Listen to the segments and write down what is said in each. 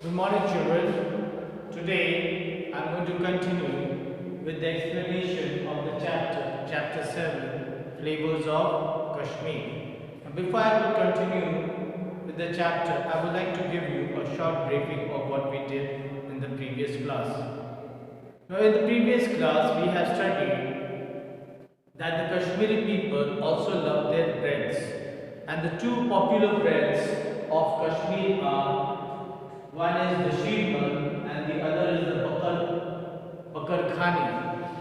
Good morning, children. Today I'm going to continue with the explanation of the chapter 7, Flavors of Kashmir. And before I will continue with the chapter, I would like to give you a short briefing of what we did in the previous class. Now, in the previous class, we have studied that the Kashmiri people also love their breads, and the two popular breads of Kashmir are one is the sheermal and the other is the bakar khani.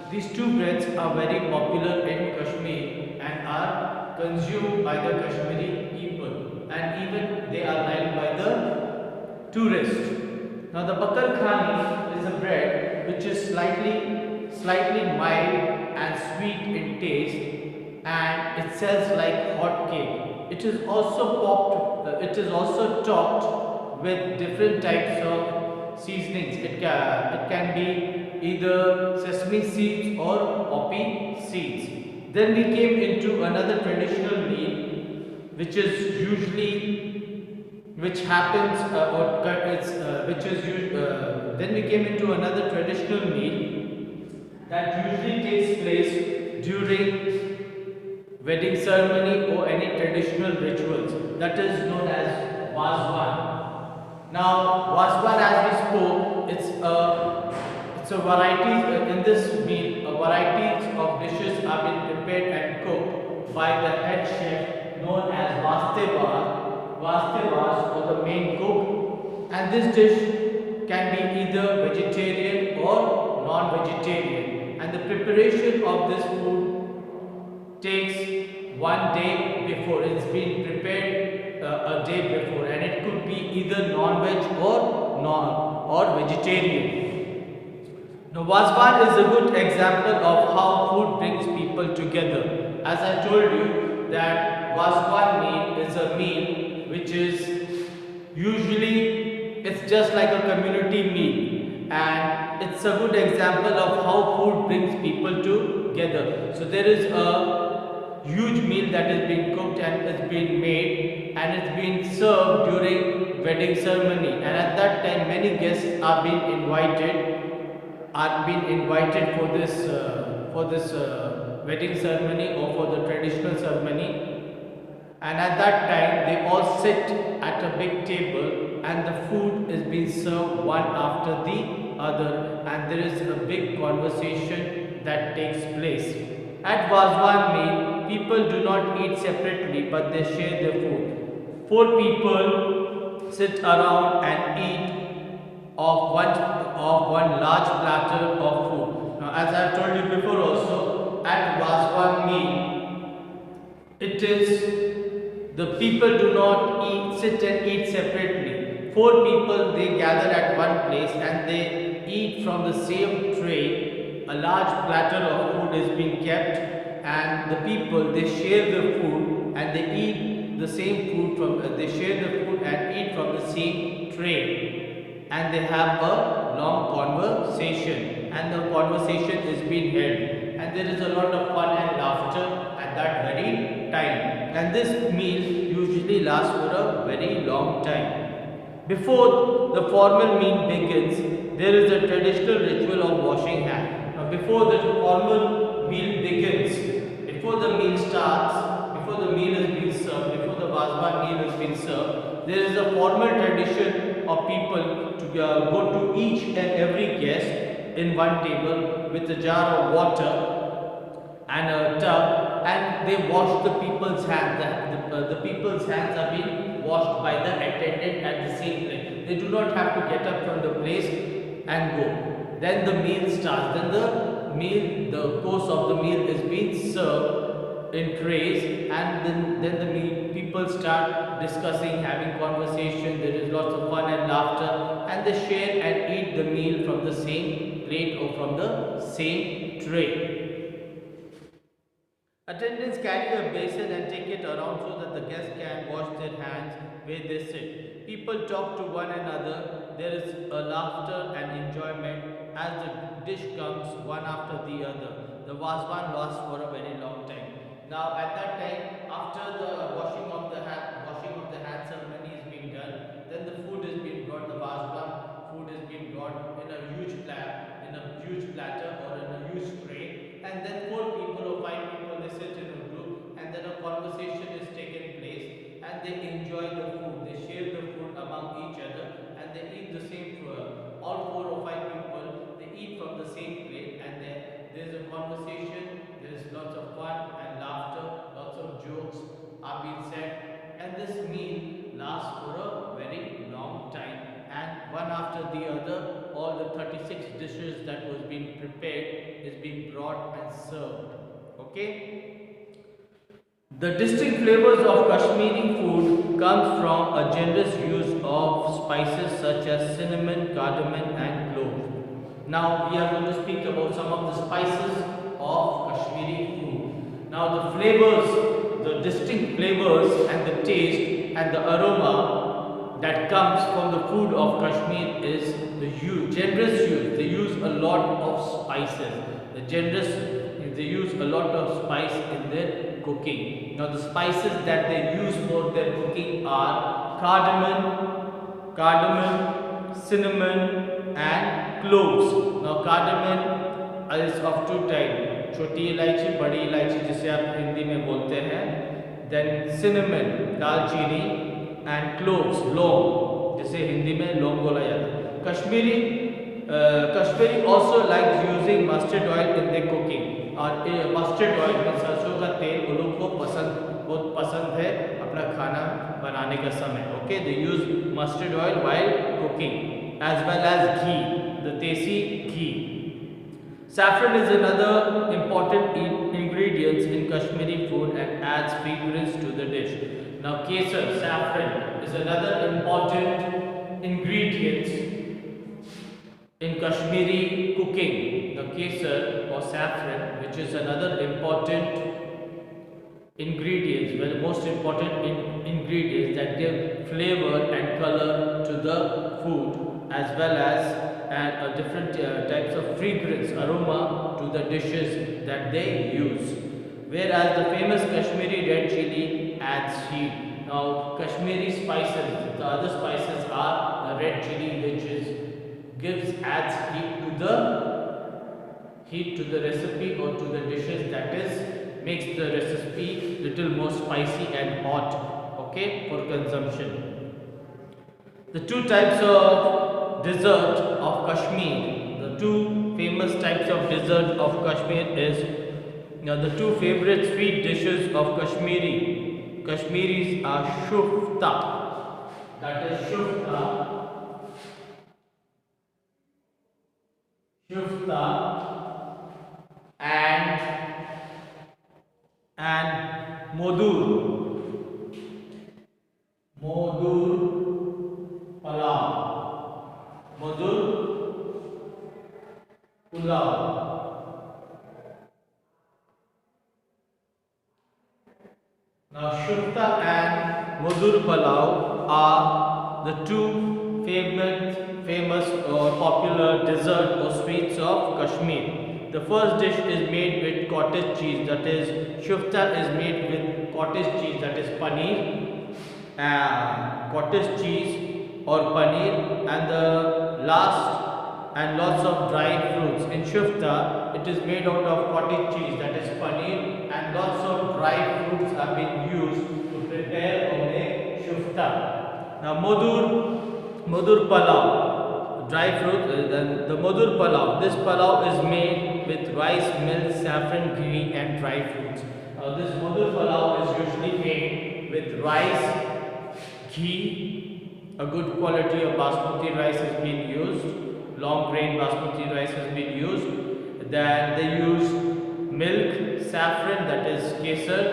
These two breads are very popular in Kashmir and are consumed by the Kashmiri people, and even they are liked by the tourists. Now the bakar khani is a bread which is slightly mild and sweet in taste, and it sells like hot cake. It is also topped with different types of seasonings. It can be either sesame seeds or poppy seeds. Then we came into another traditional meal, which is which happens or it's which is then we came into another traditional meal that usually takes place during wedding ceremony or any traditional rituals, that is known as Wazwan. Now, Wasban, as we spoke, it's a variety in this meal. Varieties of dishes are being prepared and cooked by the head chef known as Vastevas or the main cook. And this dish can be either vegetarian or non-vegetarian. And the preparation of this food takes one day before. It's been prepared a day before, and it could be either non-veg or vegetarian. Now, Wazwan is a good example of how food brings people together. As I told you that Wazwan meal is a meal which is usually it's just like a community meal, and it's a good example of how food brings people together. So there is a huge meal that is being cooked and is being made, and it's being served during wedding ceremony, and at that time many guests are being invited for this wedding ceremony or for the traditional ceremony. And at that time they all sit at a big table and the food is being served one after the other, and there is a big conversation that takes place. At Wazwan meal, people do not eat separately but they share their food. Four people sit around and eat of one large platter of food. Now, as I have told you before also, at Wazwan meal, it is the people do not sit and eat separately. Four people they gather at one place and they eat from the same tray. A large platter of food is being kept, and the people they share the food and they eat the same food from they share the food and eat from the same tray, and they have a long conversation, and the conversation is being held, and there is a lot of fun and laughter at that very time, and this meal usually lasts for a very long time. Before the formal meal begins, there is a traditional ritual of washing hands. Now, before the formal meal begins, before the meal starts, before the meal is being served, before the Wazwan meal is being served, there is a formal tradition of people to go to each and every guest in one table with a jar of water and a tub, and they wash the people's hands. The people's hands are being washed by the attendant at the same place. They do not have to get up from the place and go. Then the meal starts. Then the course of the meal is being served in trays, and then the people start discussing, having conversation. There is lots of fun and laughter, and they share and eat the meal from the same plate or from the same tray. Attendants carry a basin and take it around so that the guests can wash their hands where they sit. People talk to one another. There is a laughter and enjoyment as the dish comes one after the other. The Wazwan lasts for a very long time. Now, at that time, after the washing of the hand ceremony is being done, then the food is being brought. The Wazwan and they enjoy the food. They share the food among each other and they eat the same food. All 4 or 5 people, they eat from the same plate, and there's a conversation, there's lots of fun and laughter, lots of jokes are being said, and this meal lasts for a very long time. And one after the other, all the 36 dishes that was being prepared is being brought and served. Okay? The distinct flavors of Kashmiri food comes from a generous use of spices such as cinnamon, cardamom and clove. Now we are going to speak about some of the spices of Kashmiri food. Now the flavors, the distinct flavors and the taste and the aroma that comes from the food of Kashmir is the generous use. They use a lot of spices. They use a lot of spice in their cooking. Now the spices that they use for their cooking are cardamom, cinnamon and cloves. Now cardamom is of two types, छोटी इलायची, बड़ी इलायची जिसे आप हिंदी में बोलते हैं, then cinnamon, दालचीनी and cloves, लौंग जिसे हिंदी में लौंग बोला जाता है. Kashmiri also likes using mustard oil in their cooking. और मस्टर्ड ऑयल में सरसों का तेल उन लोगों को बहुत पसंद है अपना खाना बनाने का समय. Okay, they use mustard oil while cooking as well as ghee, the desi ghee. Saffron is another important ingredient in Kashmiri food and adds fragrance to the dish. Now kesar, saffron is another important ingredient in Kashmiri cooking. The kesar or saffron, which is another important ingredient, well, the most important ingredients that give flavor and color to the food, as well as different types of fragrance, aroma to the dishes that they use. Whereas the famous Kashmiri red chili adds heat. Now Kashmiri spices, the other spices are the red chili, which adds heat to the recipe or to the dishes, that is makes the recipe little more spicy and hot, okay, for consumption. The two types of dessert of Kashmir, the two famous types of dessert of Kashmir is, the two favorite sweet dishes of Kashmiris are shufta, that is shufta and modur pulao. Now shufta and modur pulao are the two famous or popular dessert or sweets of Kashmir. The first dish is made with cottage cheese, that is shufta is made with cottage cheese, that is paneer, cottage cheese or paneer, and the last and lots of dry fruits. In shufta, it is made out of cottage cheese, that is paneer, and lots of dry fruits have been used to prepare or make shufta. Now modur pulao, dry fruit, then the modur pulao. This pulao is made with rice, milk, saffron, ghee and dry fruits. Now this modur pulao is usually made with rice, ghee, a good quality of basmati rice has been used, long grain basmati rice has been used. Then they use milk, saffron, that is kesar,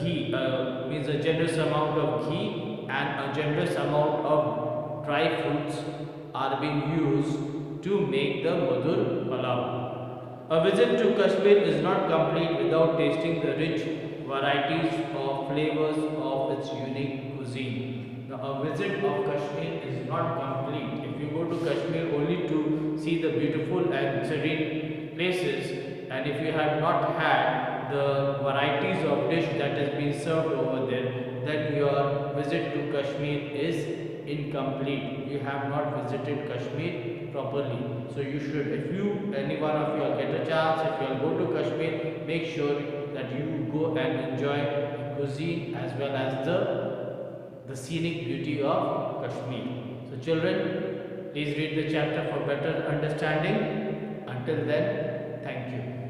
ghee, means a generous amount of ghee, and a generous amount of dry fruits are being used to make the modur pulao. A visit to Kashmir is not complete without tasting the rich varieties of flavors of its unique cuisine. Now, a visit of Kashmir is not complete if you go to Kashmir only to see the beautiful and serene places, and if you have not had the varieties of dish that has been served over there, then your visit to Kashmir is incomplete. You have not visited Kashmir properly. So you should, if any one of you all get a chance, if you all go to Kashmir, make sure that you go and enjoy the cuisine as well as the the scenic beauty of Kashmir. So children, please read the chapter for better understanding. Until then, thank you.